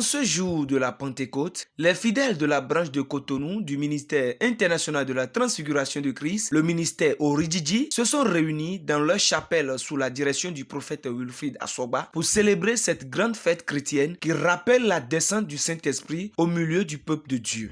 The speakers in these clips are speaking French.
ce jour de la Pentecôte, les fidèles de la branche de Cotonou du ministère international de la transfiguration de Christ, le ministère Oridjidji, se sont réunis dans leur chapelle sous la direction du prophète Wilfrid Asoba pour célébrer cette grande fête chrétienne qui rappelle la descente du Saint-Esprit au milieu du peuple de Dieu.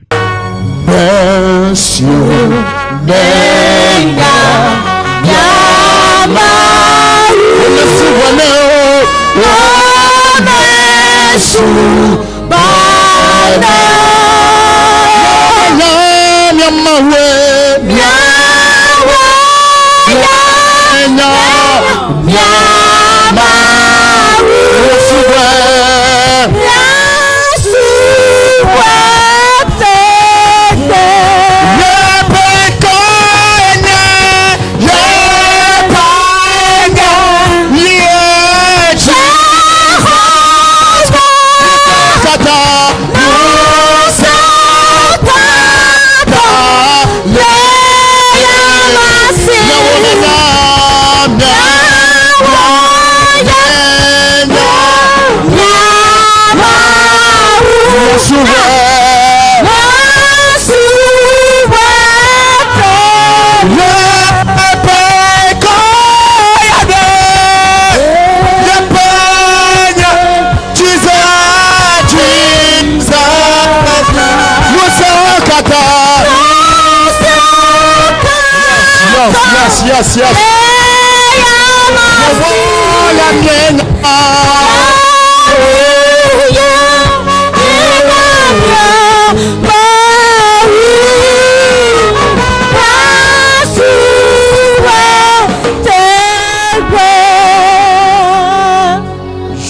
Yes.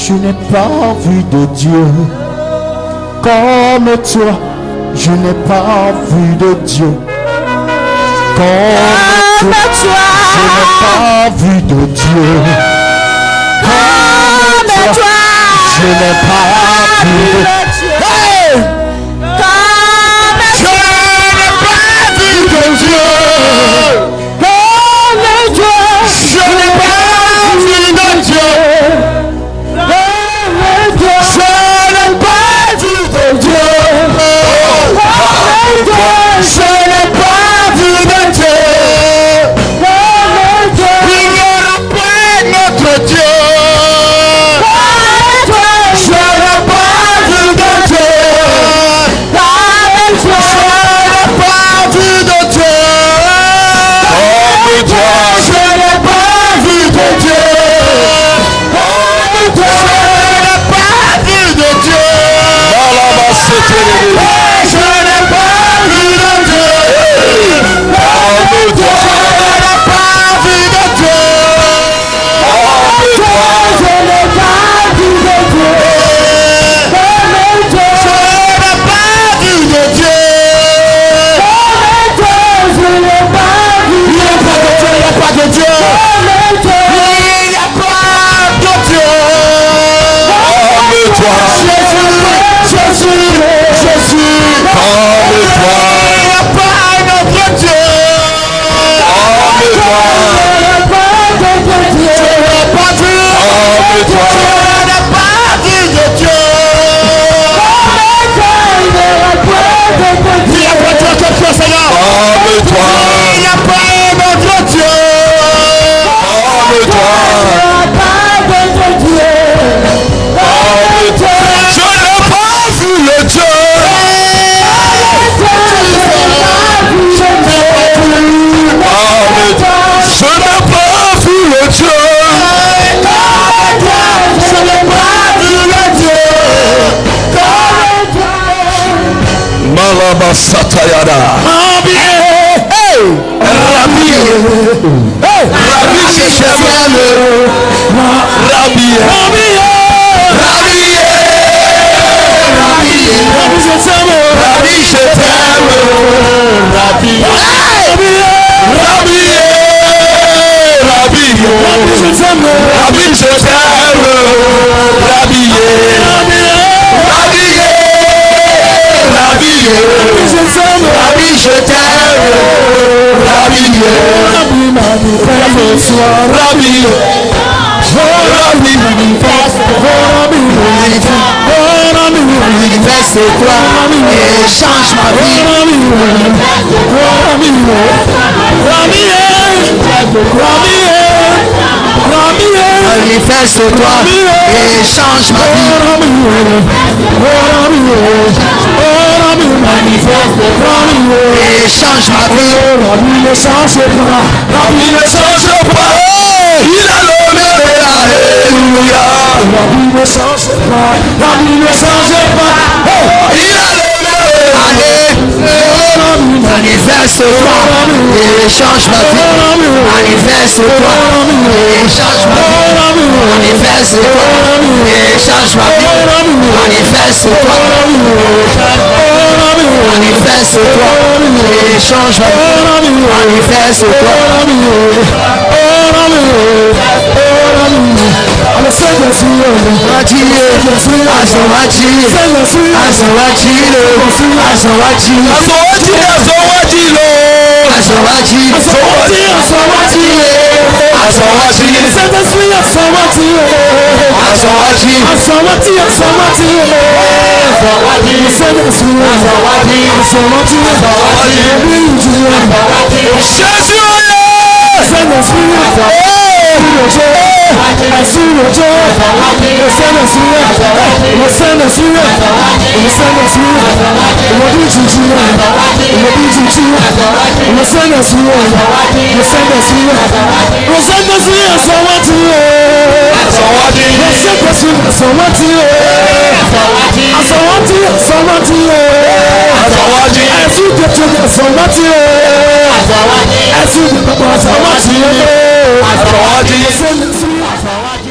Je n'ai pas vu de Dieu comme toi. Je n'ai pas vu de Dieu comme toi. Je n'ai pas vu de Dieu comme toi. Je n'ai pas vu de Dieu comme je n'ai pas vu de Dieu comme Dieu. Je n'ai pas vu de Dieu. Je n'ai pas vu de Dieu. Je n'ai pas vu de Dieu. Il n'y aura pas notre Dieu. Je n'ai pas vu de Dieu. Je n'ai pas vu de Dieu. Je n'ai pas vu de Dieu. Satayada. Rabbi manifeste-toi et change ma vie. Manifeste-toi et change ma vie. Manifeste-toi et change ma vie. Rabbi ne change pas. Rabbi ne change pas. Il a l'honneur. Alléluia. Rabbi ne change pas. Rabbi ne change pas. Il a l'honneur. Manifeste-toi et change ma vie. Manifeste-toi et change ma vie. Manifeste-toi et change ma vie. Manifeste-toi. Manifeste-toi et change ma vie. Manifeste-toi.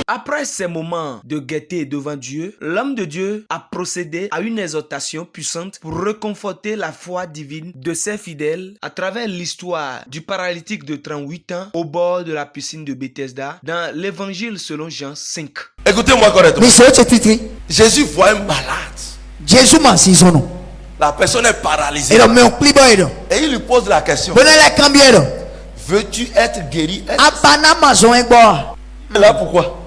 Après ces moments de gaieté devant Dieu, l'homme de Dieu a procédé à une exhortation puissante pour réconforter la foi divine de ses fidèles à travers l'histoire du paralytique de 38 ans au bord de la piscine de Bethesda dans l'évangile selon Jean 5. Écoutez-moi correctement. Jésus voit un malade. La personne est paralysée. Et il lui pose la question. Veux-tu être guéri? Là pourquoi?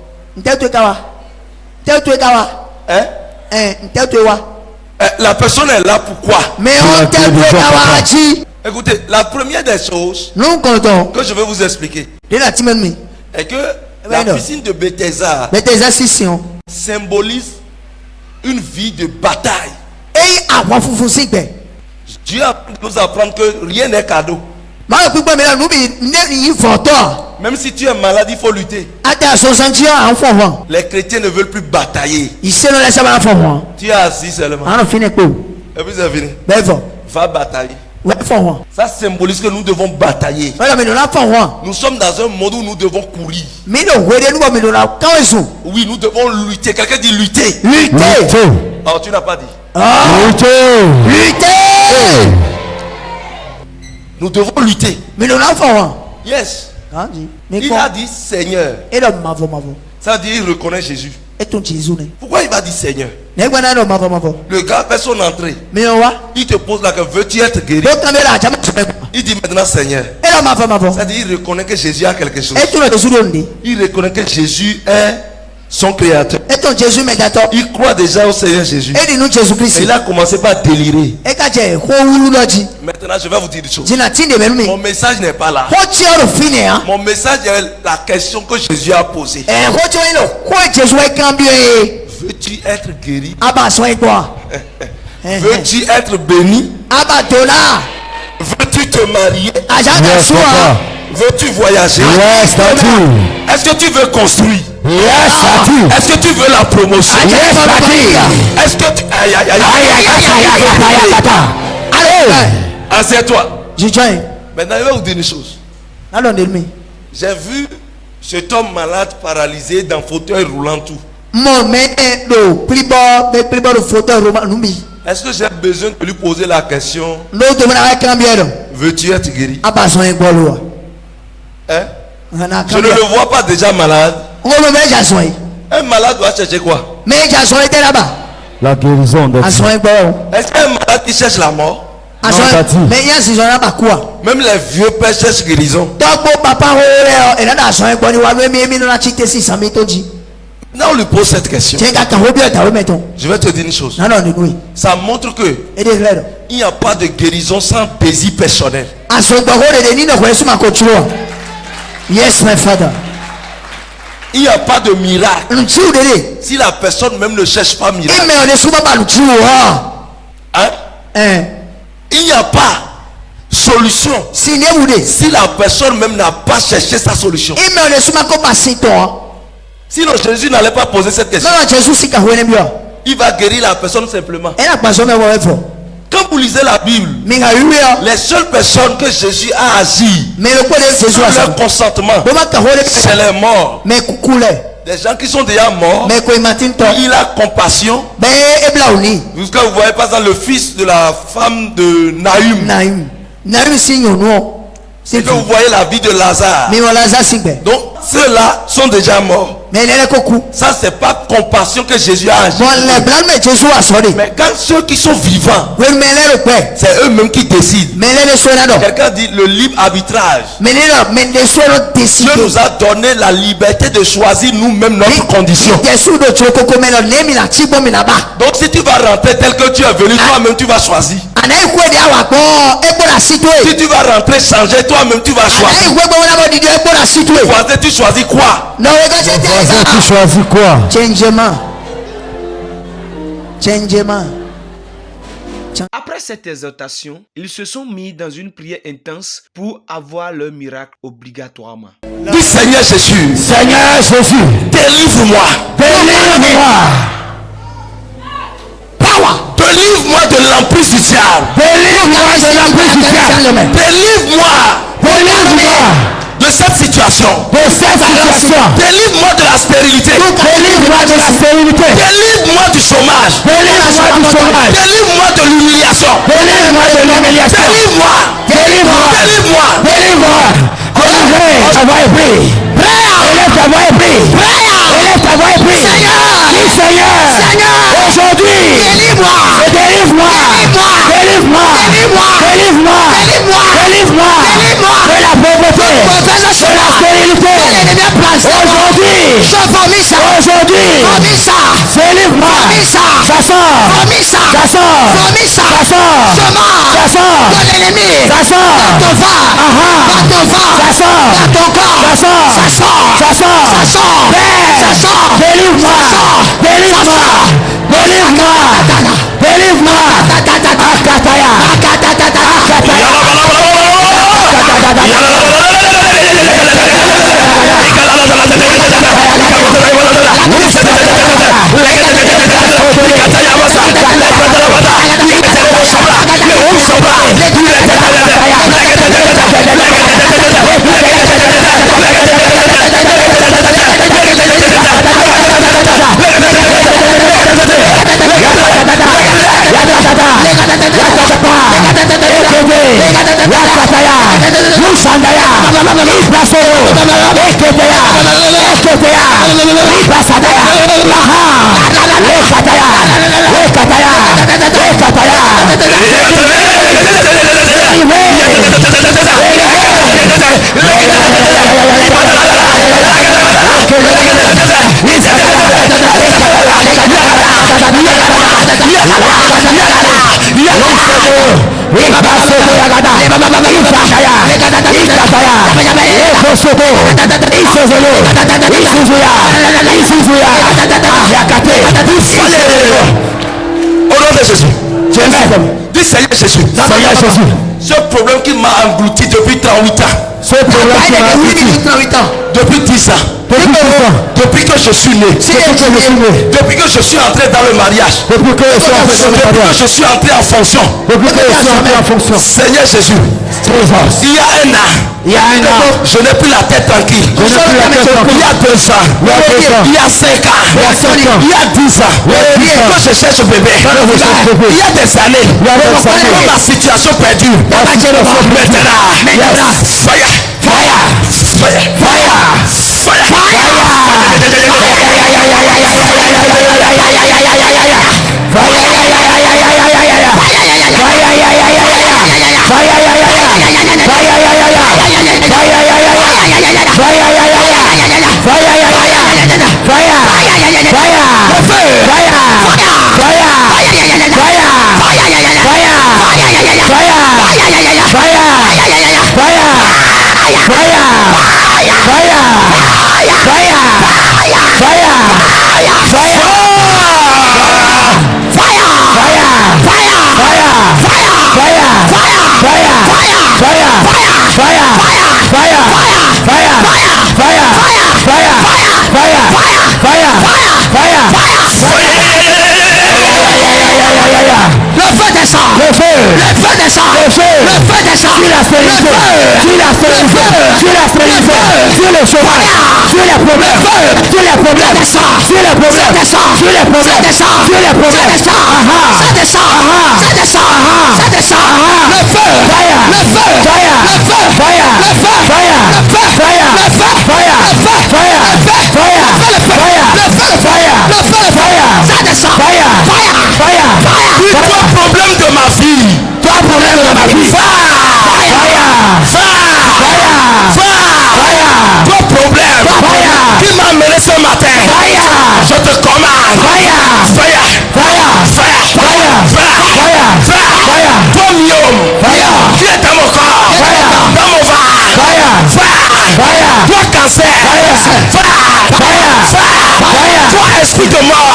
La personne est là pourquoi? Écoutez, la première des choses que je vais vous expliquer est que la piscine de Bethesda symbolise une vie de bataille. Dieu nous apprend que rien n'est cadeau. Même si tu es malade, il faut lutter. Les chrétiens ne veulent plus batailler. Tu es assis seulement. Et puis c'est fini. Va batailler. Ça symbolise que nous devons batailler. Nous sommes dans un monde où nous devons courir. Oui, nous devons lutter. Quelqu'un dit lutter. Oh, tu n'as pas dit. Nous devons lutter. Yes. Il a dit Seigneur. Ça veut dire il reconnaît Jésus. Pourquoi il va dire Seigneur? Le gars fait son entrée. Il te pose la question, veux-tu être guéri? Il dit maintenant Seigneur. Ça veut dire il reconnaît que Jésus a quelque chose. Il reconnaît que Jésus est son créateur. Il croit déjà au Seigneur Jésus. Et il a commencé par délirer. Maintenant je vais vous dire une chose. Mon message n'est pas là. Mon message est la question que Jésus a posée. Veux-tu être guéri? Veux-tu être béni? Veux-tu te marier? Veux-tu voyager? Est-ce que tu veux construire? Est-ce que tu veux la promotion? Est-ce que tu... Assieds-toi. Maintenant, je vais vous dire une chose. J'ai vu cet homme malade paralysé dans fauteuil roulant tout. Est-ce que j'ai besoin de lui poser la question? Veux-tu être guéri? Hein? Je ne le vois pas déjà malade. Un malade doit chercher quoi? La guérison. Est-ce qu'un malade qui cherche la mort? Même les vieux pères cherchent guérison. Là, on lui pose cette question. Je vais te dire une chose. Ça montre que il n'y a pas de guérison sans plaisir personnel. Yes, my father. Il n'y a pas de miracle si la personne même ne cherche pas miracle. Hein? Il n'y a pas solution si la personne même n'a pas cherché sa solution. Sinon Jésus n'allait pas poser cette question. Il va guérir la personne simplement. Quand vous lisez la Bible, les seules personnes que Jésus a agi sans leur consentement, c'est les morts. Des gens qui sont déjà morts, il a compassion. Jusqu'à vous voyez par exemple le fils de la femme de Naïm. C'est que vous voyez la vie de Lazare. Donc ceux-là sont déjà morts. Ça c'est pas compassion que Jésus a agi. Mais quand ceux qui sont vivants, c'est eux-mêmes qui décident. Quelqu'un dit le libre arbitrage. Dieu nous a donné la liberté de choisir nous-mêmes notre condition. Donc si tu vas rentrer tel que tu es venu, toi-même tu vas choisir. Si tu vas rentrer changer, toi-même tu vas choisir. Tu choisis quoi? Tu choisis quoi? Changement. Après cette exhortation, ils se sont mis dans une prière intense pour avoir leur miracle obligatoirement. Dis Seigneur Jésus. Seigneur Jésus. Délivre-moi. Délivre-moi. Délivre-moi de l'emprise du diable. Délivre-moi de l'emprise du diable. Délivre-moi. Délivre-moi de cette situation. Délivre-moi de la stérilité. Délivre-moi de la stérilité. Délivre-moi du chômage. Délivre-moi du chômage. Délivre-moi de l'humiliation. Délivre-moi de l'humiliation. Délivre-moi. Délivre-moi. Délivre-moi. Délivre-moi. Élève ta voix et prie. Élève ta voix et prie. Élève ta voix et prie. Dis Seigneur. Aujourd'hui. Délivre-moi. Délivre-moi. Délivre-moi. Délivre-moi. Délivre-moi. De la pauvreté. De la stérilité. Aujourd'hui. Aujourd'hui. Délivre-moi. Ça sort. Ça sort. Ça sort. Ça sort. Ça sort. Délivre-moi. Délivre-moi. Délivre-moi. Délivre-moi. Akataya. Au nom de Jésus. Dis Seigneur Jésus. Ce problème qui m'a englouti depuis 38 ans. Ce problème qui m'a englouti depuis 10 ans. Depuis que je suis né. Depuis que je suis entré dans le mariage. Depuis que je suis entré en fonction. Seigneur Jésus. Il y a un an. Je n'ai plus la tête tranquille. Il y a 2 ans. Il y a 5 ans. Il y a 10 ans. Que je cherche bébé. Il y a des années. Quand ma situation perdue. Maintenant. Fire. Problème de ma vie. Toi problème qui m'a amené ce matin. Je te commande. Toi myome qui est dans mon corps, dans mon ventre. Toi cancer. Toi esprit de mort.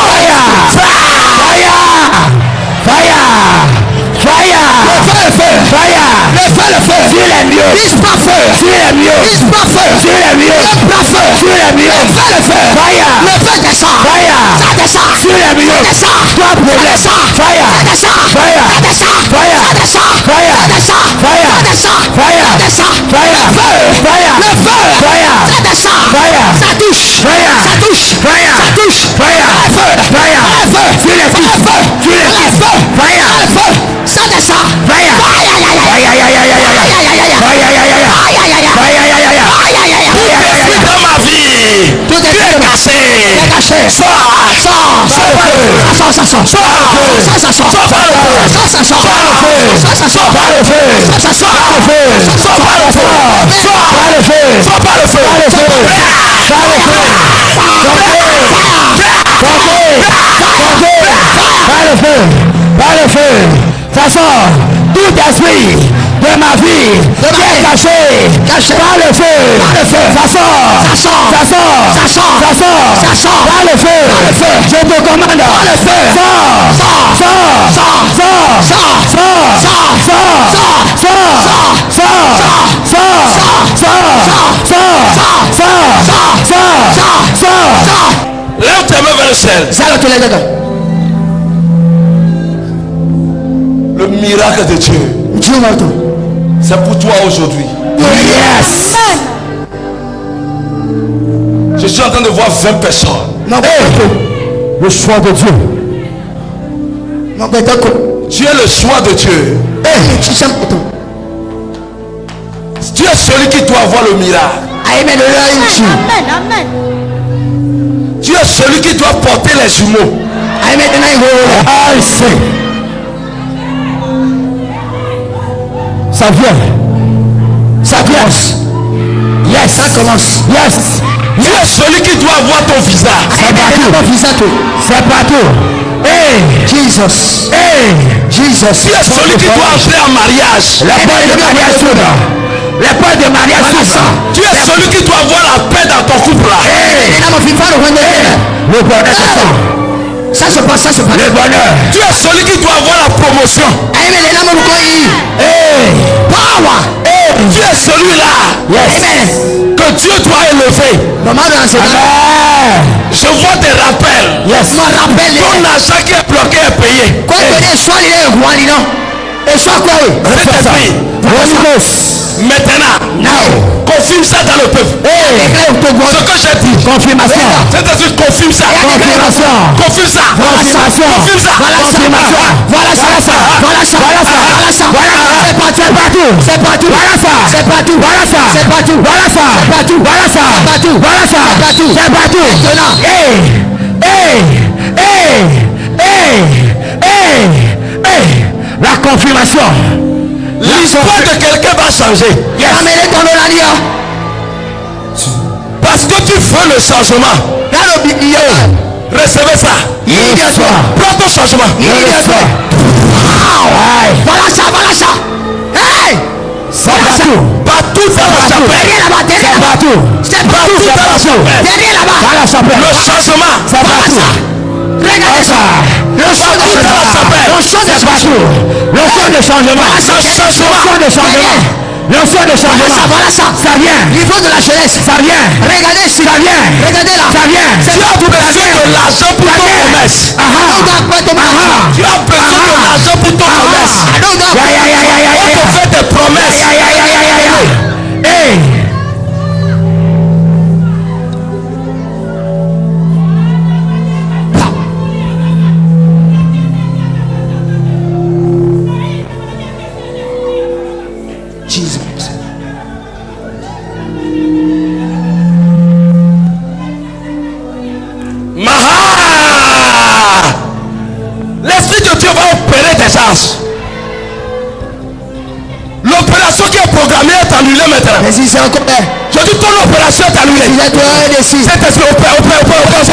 Tout est cassé. Tout esprit de ma vie caché par le feu, ça sort par le feu, je te commande, lève tes mains vers le ciel. Le miracle de Dieu, c'est pour toi aujourd'hui. Yes. Je suis en train de voir 20 personnes. Le choix de Dieu. Tu es le choix de Dieu. Tu es celui qui doit avoir le miracle. Amen. Tu es celui qui doit porter les jumeaux. Ça vient. Yes. Ça commence. Yes. Tu es celui qui doit avoir ton visa. C'est partout. Hey, Jesus. Tu es celui qui doit entrer en mariage. Les points de mariage. Tu es celui qui doit avoir la paix dans ton couple. Le bonheur. Ça se passe. Le bonheur. Tu es celui qui doit avoir la promotion. Power. Tu es celui-là. Yes. Que Dieu doit élever. Amen. Je vois des rappels. Yes. Ton argent qui est bloqué est payé. Maintenant, confirme ça dans le peuple. Ce que j'ai dit, confirmation. C'est-à-dire confirme ça. Confirme ça. La confirmation. L'histoire de quelqu'un va changer. Parce que tu veux le changement. Recevez ça. Prends ton changement. Voilà ça. C'est partout dans la chapelle. C'est partout dans la chapelle. Le changement. C'est partout. Regardez ça. Le changement dans la chapelle. C'est partout. Le son de changement. Le son de changement. Voilà ça. Ça vient. Niveau de la jeunesse. Ça vient. Regardez ici. Ça vient. Regardez là. Ça vient. Tu as besoin de l'argent pour ton commerce. Tu as besoin de l'argent pour ton commerce. On te fait des promesses. programmé est annulé maintenant. Mais si c'est encore là. Je dis ton opération est annulée. Cet esprit opère. Ça.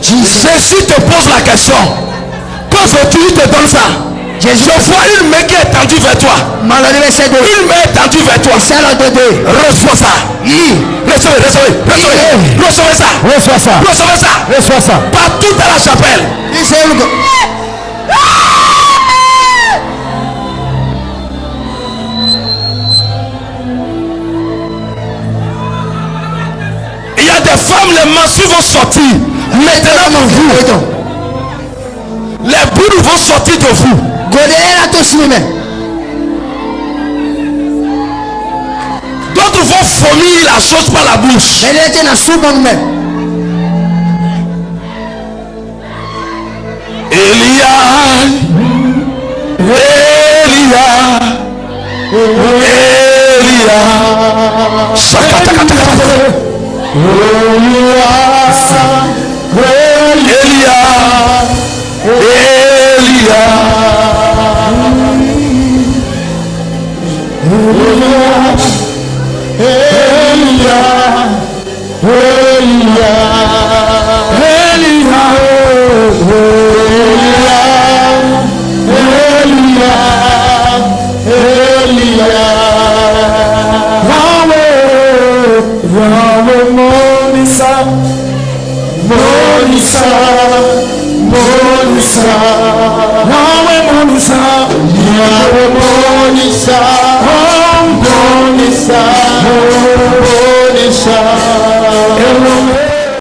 Jésus te pose la question. Qu'aujourd'hui te donne ça? Je vois une main qui est tendue vers toi. Une main est tendue vers toi. Reçois ça. Recevez ça. Partout dans la chapelle. Il y a des femmes, les mensues vont sortir. Maintenant de vous. Les boules vont sortir de vous. D'autres vont vomir la chose par la bouche. Elia.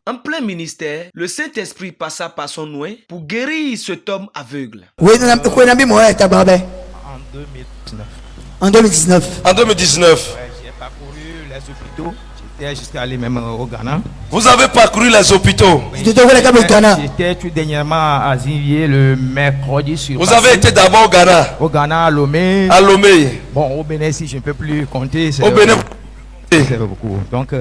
En plein ministère, le Saint-Esprit passa par son oint pour guérir cet homme aveugle. En 2019. En 2019. J'ai parcouru les hôpitaux. J'étais jusqu'à aller même au Ghana. Vous avez parcouru les hôpitaux. J'étais tout dernièrement à Zinvier le mercredi sur. Vous avez été d'abord au Ghana. Au Ghana, à Lomé. À Lomé. Bon, au Bénin, si je ne peux plus compter. Au Bénin. C'est beaucoup. Donc,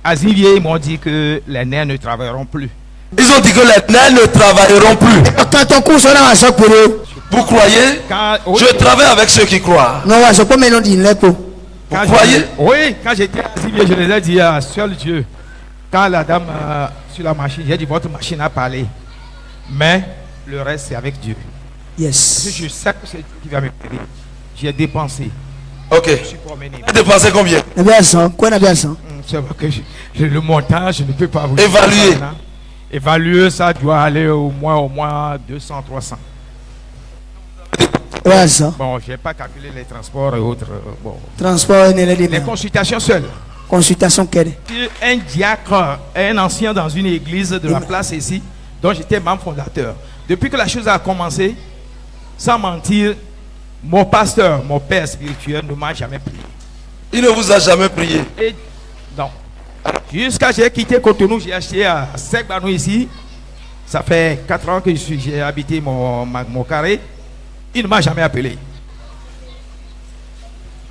à Zinvier, ils m'ont dit que les nerfs ne travailleront plus. Ils ont dit que les nerfs ne travailleront plus. Quand on couche, on a un choc pour eux. Vous croyez? Je travaille avec ceux qui croient. Non, je ne peux pas me dire. Vous croyez? Oui, quand j'étais à Zinvier, je les ai dit à seul Dieu. Quand la dame sur la machine, j'ai dit votre machine a parlé. Mais le reste, c'est avec Dieu. Yes. Parce que je sais que c'est Dieu qui va me payer. J'ai dépensé. Ok. Je suis promené. Vous avez dépensé combien? Quoi n'a bien ça? C'est vrai que le montant, je ne peux pas vous évaluer. Évaluer, ça doit aller au moins 200, 300. Ouais, ça. Bon, je n'ai pas calculé les transports et autres. Bon. Transport, les consultations seules. Consultation quelle? Un diacre, un ancien dans une église de la place ici, dont j'étais membre fondateur. Depuis que la chose a commencé, sans mentir, mon pasteur, mon père spirituel ne m'a jamais prié. Il ne vous a jamais prié? Non. Jusqu'à j'ai quitté Cotonou, j'ai acheté à Segbanou ici. Ça fait 4 ans que j'ai habité mon carré. Il ne m'a jamais appelé.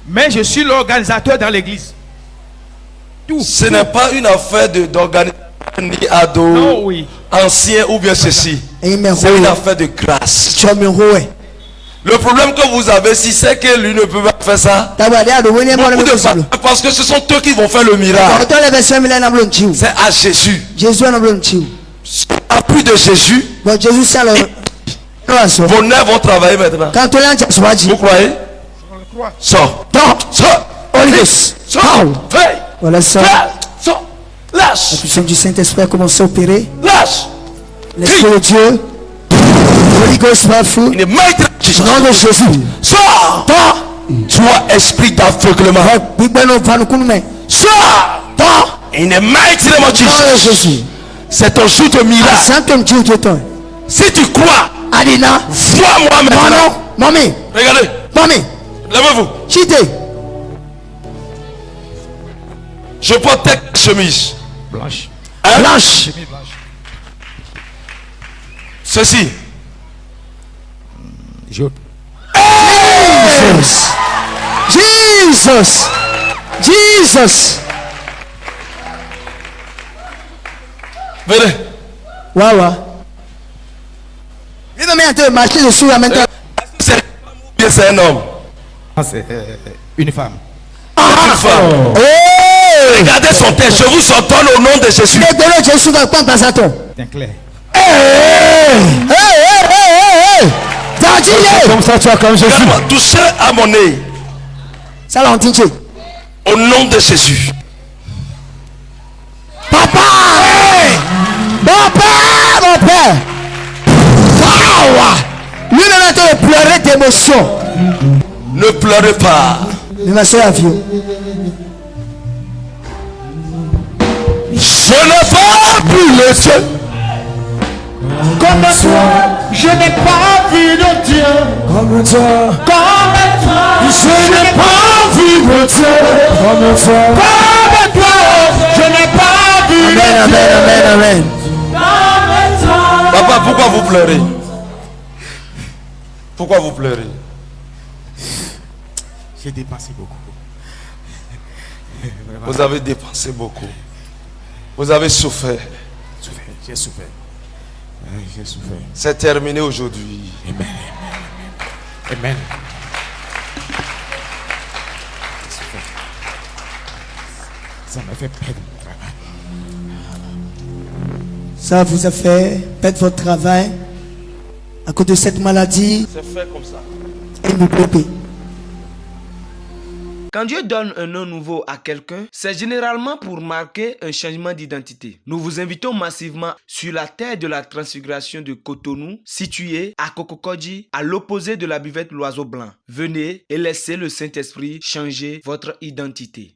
Mais je suis l'organisateur dans l'église. Ce n'est pas une affaire d'organisation ni ado, non, oui. Ancien ou bien ceci. C'est une affaire de grâce. Le problème que vous avez, si c'est que lui ne peut pas faire ça, parce que ce sont eux qui vont faire le miracle. C'est à Jésus. À plus de Jésus, vos nerfs vont travailler maintenant. Vous croyez? Sors. Sors. Voilà ça. Lâche. La puissance du Saint-Esprit a commencé à opérer. Lâche. L'Esprit de Dieu. Holy Ghost powerful. In the mighty nom de Jésus. Sors. Toi, esprit d'aveuglement. Sors. In the mighty name of Jesus. C'est ton jour de miracle. Si tu crois, vois-moi maintenant. Regardez. Levez-vous. Je porte ta chemise. Blanche. Blanche. Ceci. Jaune. Jesus. Venez. Ouais. Il va maintenant marcher dessus là maintenant. C'est un homme. C'est une femme. Une femme. Regardez son tête. Je vous ordonne au nom de Jésus. Jésus va prendre dans sa tombe. C'est clair. Comme ça, tu as comme Jésus. Touchez à mon nez. Ça l'a entendu. Au nom de Jésus. Papa! Mon père! Lui-même a été pleurer d'émotion. Ne pleurez pas. Mais ma soeur a vu. Je ne vois plus le Dieu. Comme toi, je n'ai pas vu de Dieu. Comme toi, je n'ai pas vu de Dieu. Comme toi, je n'ai pas vu de Dieu. Amen. Papa, pourquoi vous pleurez? Pourquoi vous pleurez? J'ai dépensé beaucoup. Vous avez dépensé beaucoup. Vous avez souffert. J'ai souffert. J'ai souffert. C'est terminé aujourd'hui. Amen. Ça m'a fait perdre mon travail. Ça vous a fait perdre votre travail à cause de cette maladie. C'est fait comme ça. Et vous bloquez. Quand Dieu donne un nom nouveau à quelqu'un, c'est généralement pour marquer un changement d'identité. Nous vous invitons massivement sur la terre de la transfiguration de Cotonou, située à Kokokodji, à l'opposé de la buvette L'Oiseau Blanc. Venez et laissez le Saint-Esprit changer votre identité.